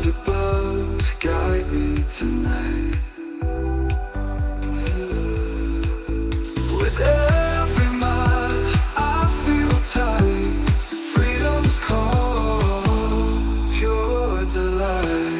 stars above guide me tonight. With every mile I feel tight. Freedom's call, pure delight.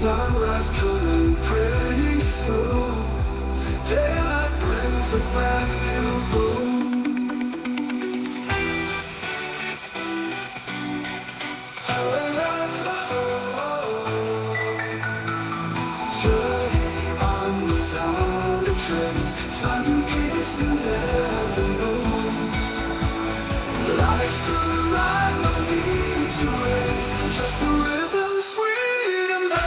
Sunrise coming pretty soon. Daylight brings a brand new moon. Journey on without a trace, finding peace in every moves. Life's a ride, no need to race, just the rhythm sweet and loud.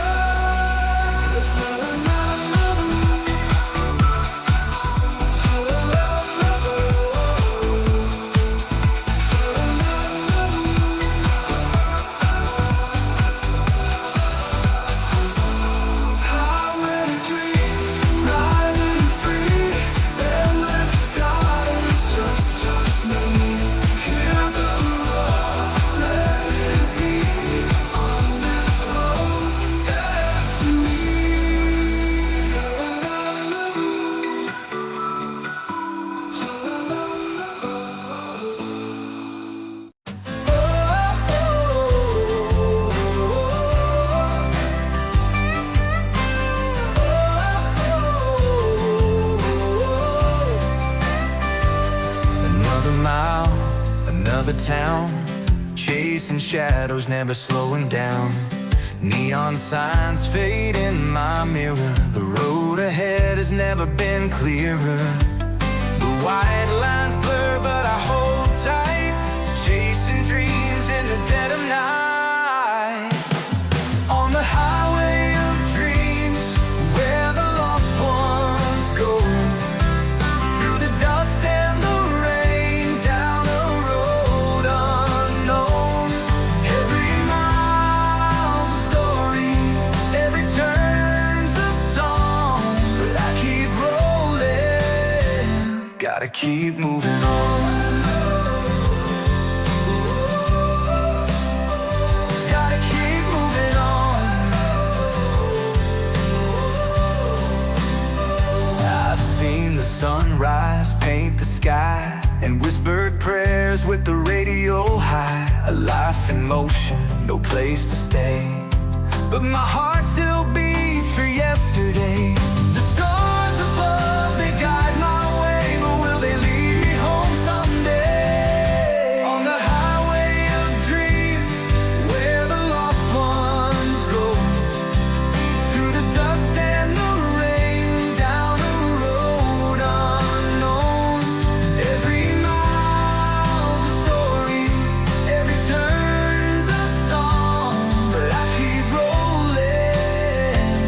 Another town, chasing shadows, never slowing down. Neon signs fade in my mirror. The road ahead has never been clearer. The white lines blur, but I hold tight, chasing dreams in the dead of night. On the highway of dreams, where the lost ones go, through the dust and the rain, down a road unknown. Every mile's a story, every turn's a song, but I keep rolling, gotta keep moving on. Gotta keep moving on. I've seen the sunrise paint the sky, and whispered prayers with the radio high. A life in motion, no place to stay, but my heart still beats for yesterday. The stars above, they guide my way, but will they lead me home someday? On the highway of dreams, where the lost ones go, through the dust and the rain, down a road unknown. Every mile's a story, every turn's a song, but I keep rolling,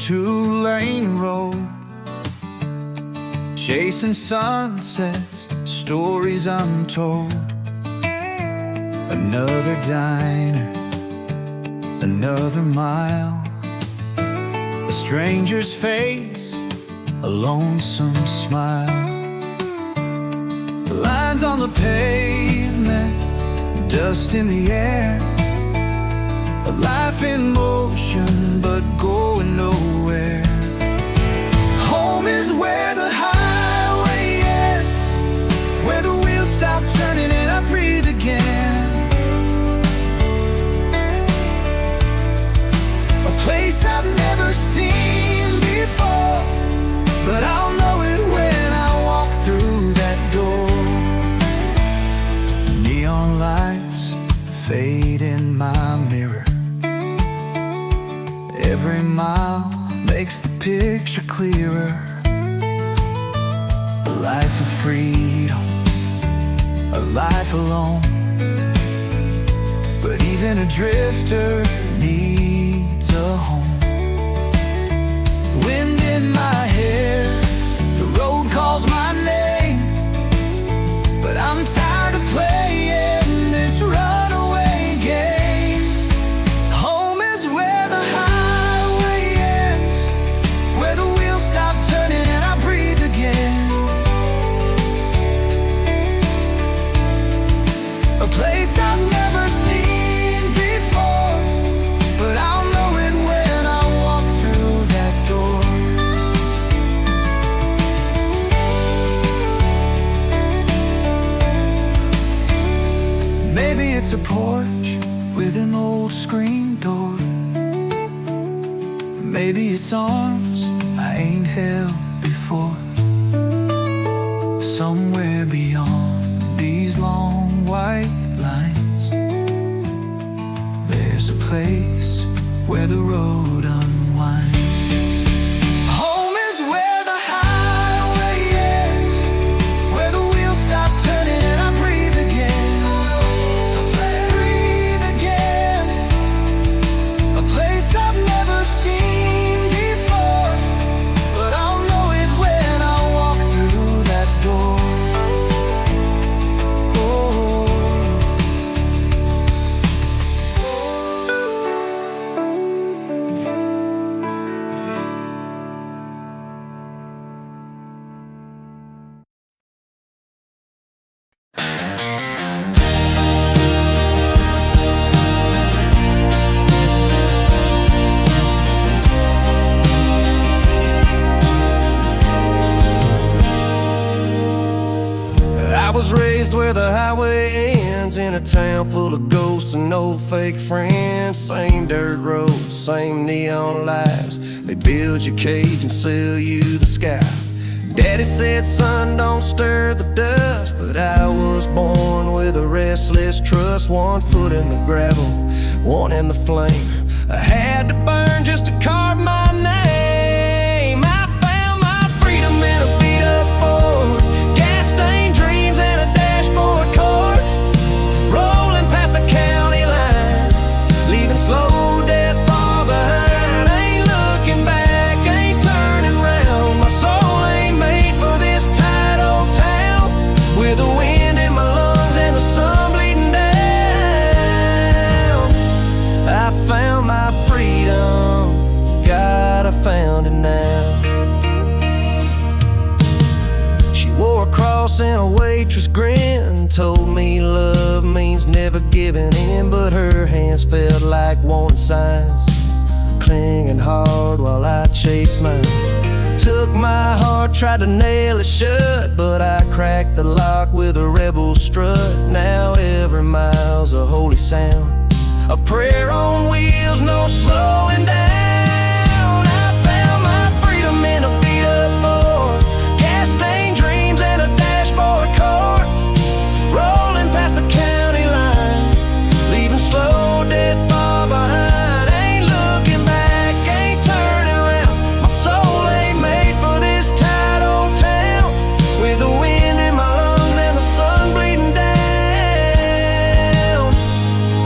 two-lane road, chasing sunsets, stories untold. Another diner, another mile, a stranger's face, a lonesome smile. Lines on the pavement, dust in the air, a life in motion but going nowhere. Home is where the highway ends, where the wheels stop turning and I breathe again. A place I've never seen before, but I'll know it when I walk through that door. Neon lights fade in my mirror. Every mile makes the picture clearer. A life of freedom, a life alone. But even a drifter needs a home. Wind in my hair, the road calls my name, but I'm tired of playing this runaway game. Home is where the highway ends, where the wheels stop turning and I breathe again. A place I've never seen before, but I'll know it when I walk through that door. Maybe it's a porch with an old screen door. Maybe it's arms I ain't held before. Somewhere beyond these long white lines, there's a place where the road unwinds. Home is where the highway ends, where the wheels stop turning and I breathe again. Breathe again. A place I've never seen before, but I'll know it when I walk through that door. I was raised where the highway ends, in a town full of ghosts and no fake friends. Same dirt roads, same neon lights. They build your cage and sell you the sky. Daddy said, son, don't stir the dust, but I was born with a restless trust. One foot in the gravel, one in the flame. I had to burn just to carve my name. I found my freedom in a beat-up Ford, gas-stained dreams and a dashboard cord, rolling past the county line, leaving slow death far behind. Ain't looking back, ain't turning round. My soul ain't made for this tight old town, with the wind in my lungs and the sun bleeding down. I found my freedom, God, I found it now. She wore a cross and a waitress grin, told me love means never giving in, but her hands felt like warning signs, clinging hard while I chased mine. Took my heart, tried to nail it shut, but I cracked the lock with a rebel strut. Now every mile's a holy sound, a prayer on wheels, no slowing down. I found my freedom in a beat-up Ford, gas-stained dreams and a dashboard cord, rolling past the county line, leaving slow death far behind. Ain't looking back, ain't turning around. My soul ain't made for this tight old town, with the wind in my lungs and the sun bleeding down.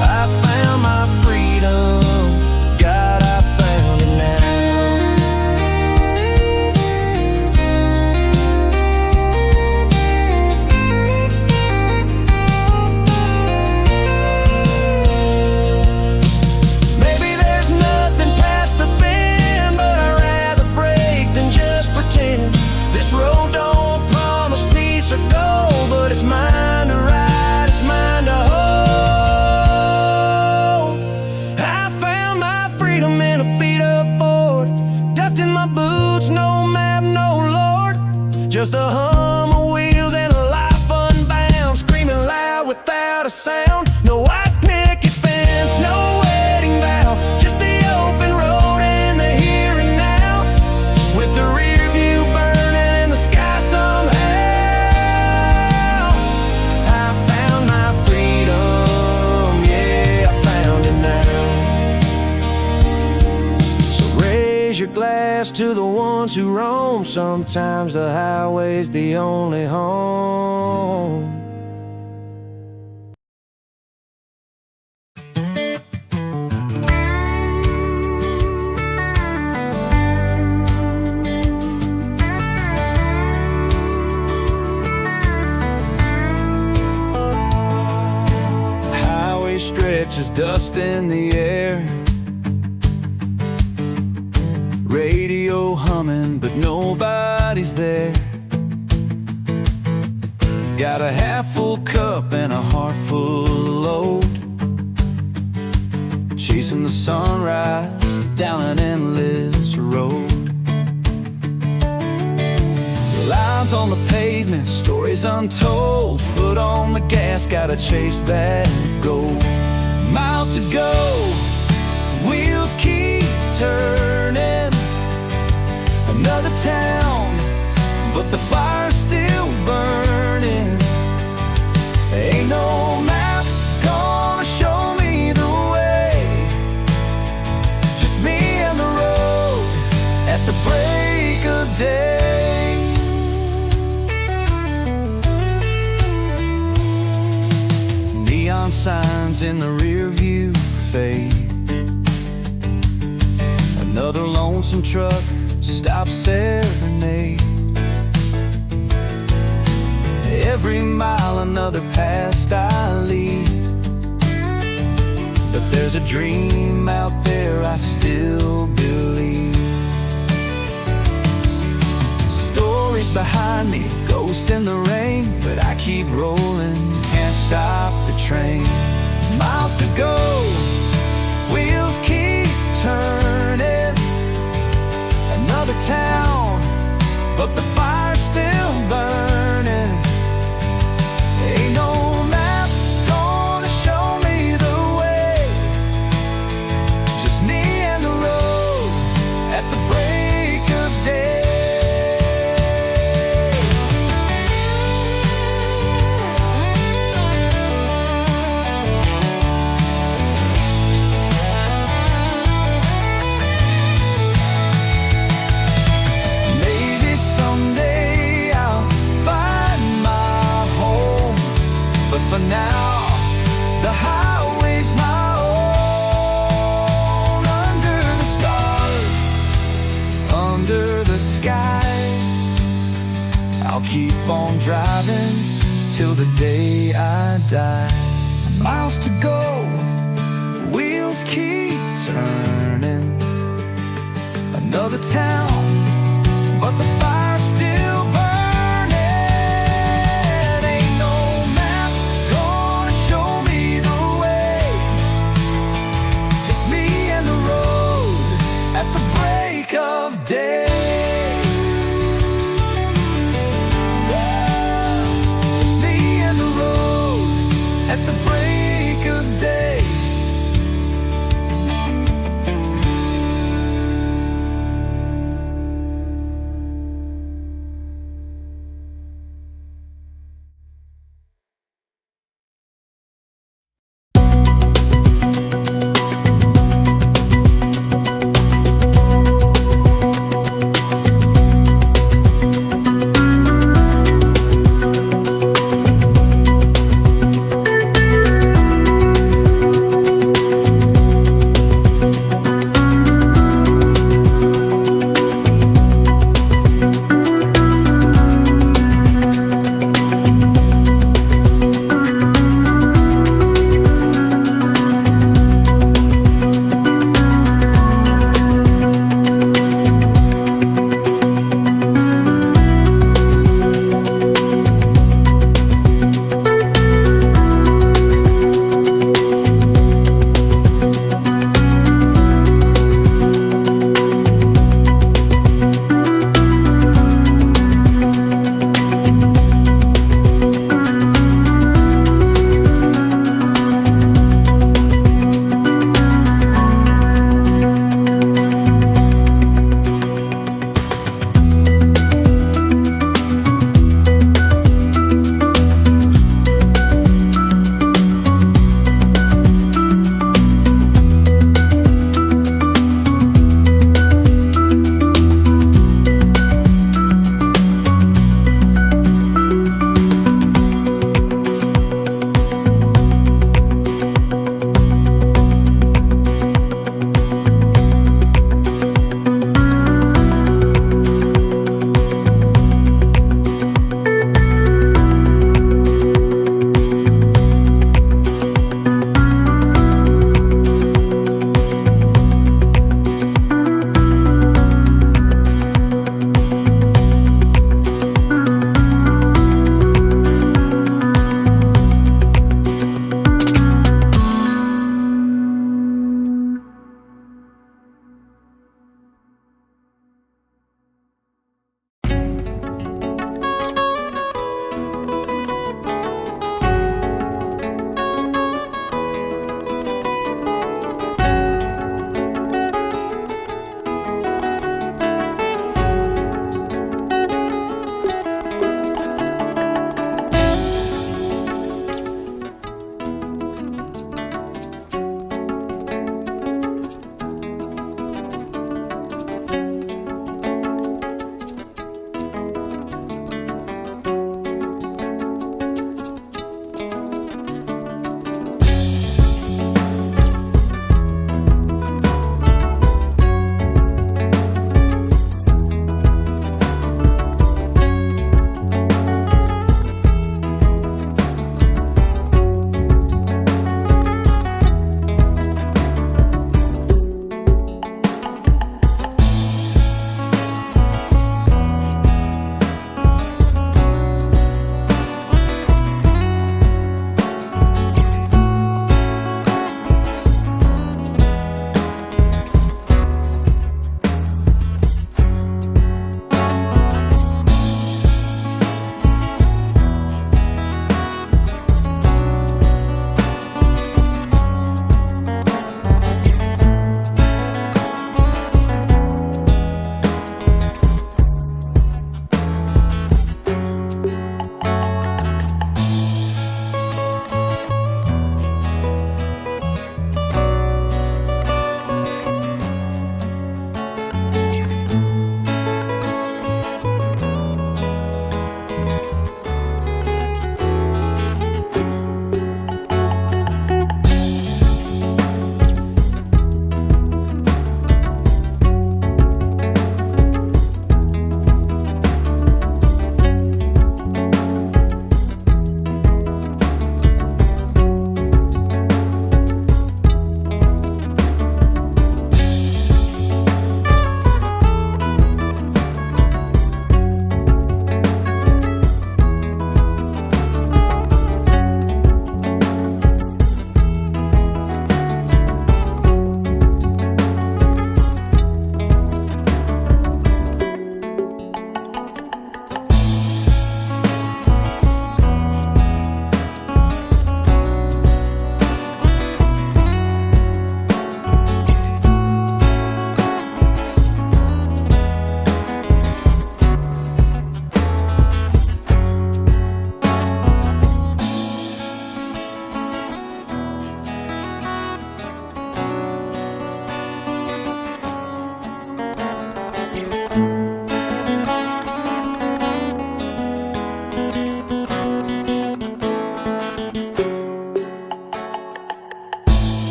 I found my freedom, God, not a sound, no white picket fence, no wedding vow, just the open road and the here and now, with the rear view burning in the sky somehow. I found my freedom, yeah, I found it now. So raise your glass to the ones who roam. Sometimes the highway's the only home. Highway stretches, dust in the air, radio humming, but nobody's there. Got a half-full cup and a heart full load, chasing the sunrise down an endless road. Lines on the pavement, stories untold, foot on the gas, gotta chase that goal. Miles to go, wheels keep turning. Another town, but the fire's still burning. There ain't no map gonna show me the way, just me and the road at the break of day. Neon signs in the rear view fade. Another lonesome truck stop serenade. Every mile another past I leave, but there's a dream out there I still believe. Stories behind me, ghosts in the rain, but I keep rolling, can't stop the train. Miles to go, wheels keep turning. Another town, but the fire's still burning. Ain't no map gonna show me the way, just me and the road at the break of day. For now, the highway's my own. Under the stars, under the sky, I'll keep on driving till the day I die. Miles to go, wheels keep turning. Another town, but the fire's still burning. Of day, me and the road at the break of day.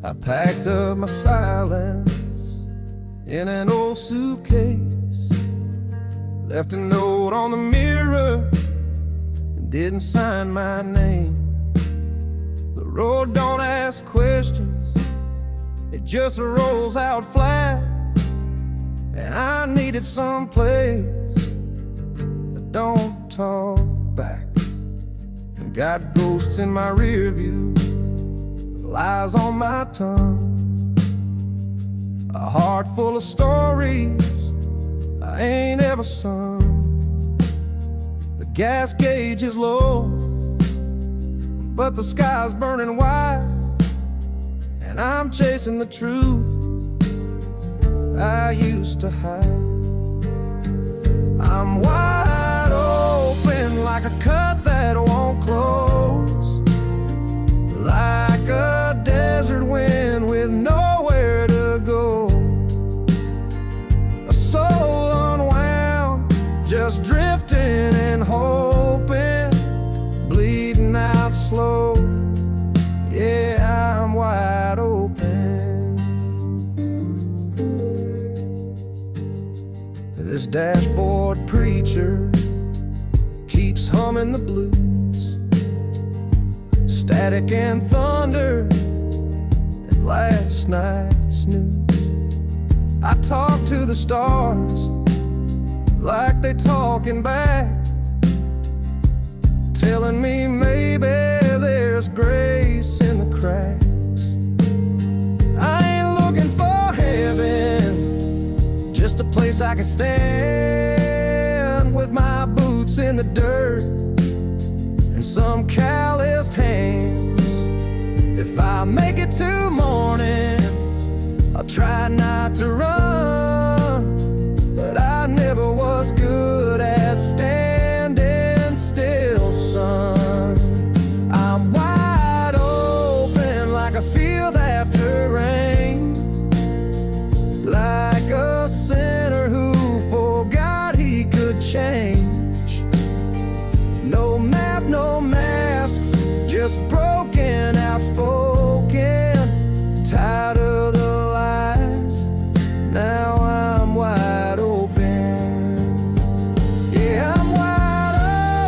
I packed up my silence in an old suitcase, left a note on the mirror and didn't sign my name. The road don't ask questions, it just rolls out flat. And I needed some place that don't talk back. And got ghosts in my rear view, lies on my tongue, a heart full of stories I ain't ever sung. The gas gauge is low, but the sky's burning wide, and I'm chasing the truth I used to hide. I'm wide open like a cut that won't close, like a desert wind with nowhere to go. A soul unwound, just drifting and hoping, bleeding out slow. Yeah, I'm wide open. This dashboard preacher keeps humming the blues, static and thunder and last night's news. I talk to the stars like they talking back, telling me maybe there's grace in the cracks. I ain't looking for heaven, just a place I can stand with my boots in the dirt and some calloused hands. If I make it to morning, I'll try not to run, but I never was good at standing still, son. I'm wide open like a field after rain, like a sinner who forgot he could change. No map, no mask, just broken, outspoken, tired of the lies. Now I'm wide open. Yeah, I'm wide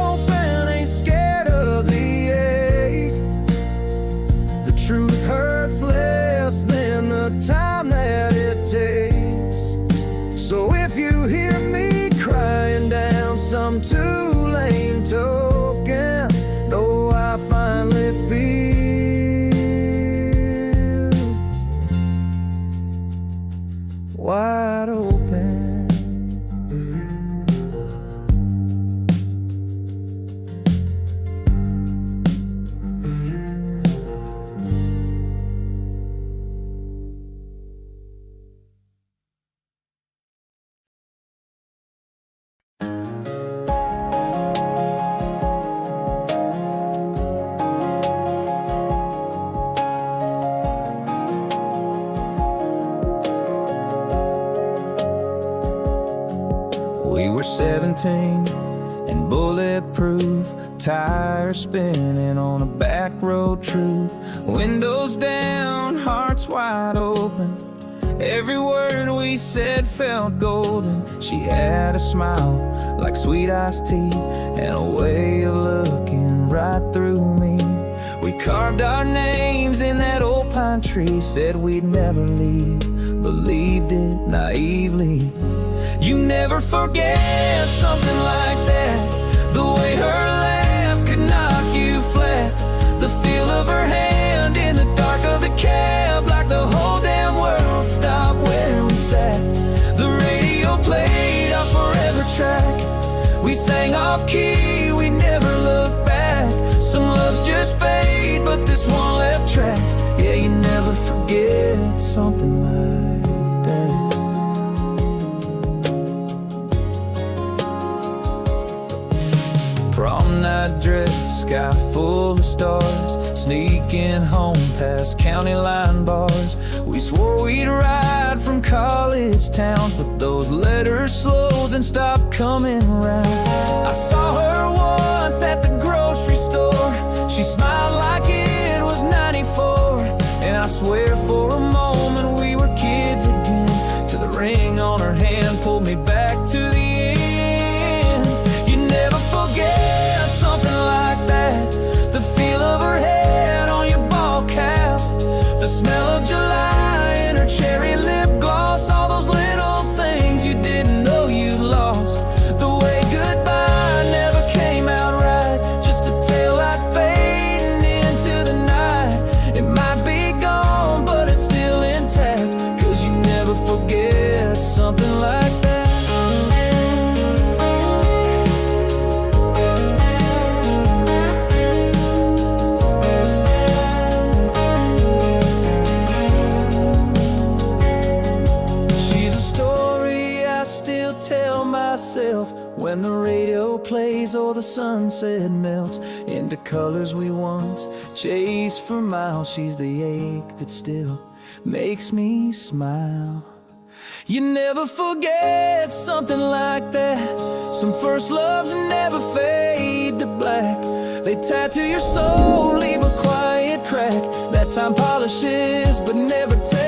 open, ain't scared of the ache. The truth hurts less than the time that it takes. So if you hear me crying down some two-lane token, know I finally feel wide open. We were 17 and bulletproof, tires spinning on a back road truth. Windows down, hearts wide open. Every word we said felt golden. She had a smile like sweet iced tea and a way of looking right through me. We carved our names in that old pine tree, said we'd never leave, believed it naively. You never forget something like that, the way her laugh could knock you flat, the feel of her hand in the dark of the cab, like the whole damn world stopped where we sat. The radio played our forever track, we sang off key, we never looked back. Some loves just fade, but this one left tracks. Yeah, you never forget something like that. Prom night dress, sky full of stars, sneaking home past county line bars. We swore we'd ride from college towns, but those letters slowed and stopped coming round. I saw her once at the grocery store, she smiled like it was 94, and I swear for plays or the sunset melts into colors we once chased for miles. She's the ache that still makes me smile. You never forget something like that. Some first loves never fade to black. They tattoo your soul, leave a quiet crack that time polishes but never takes.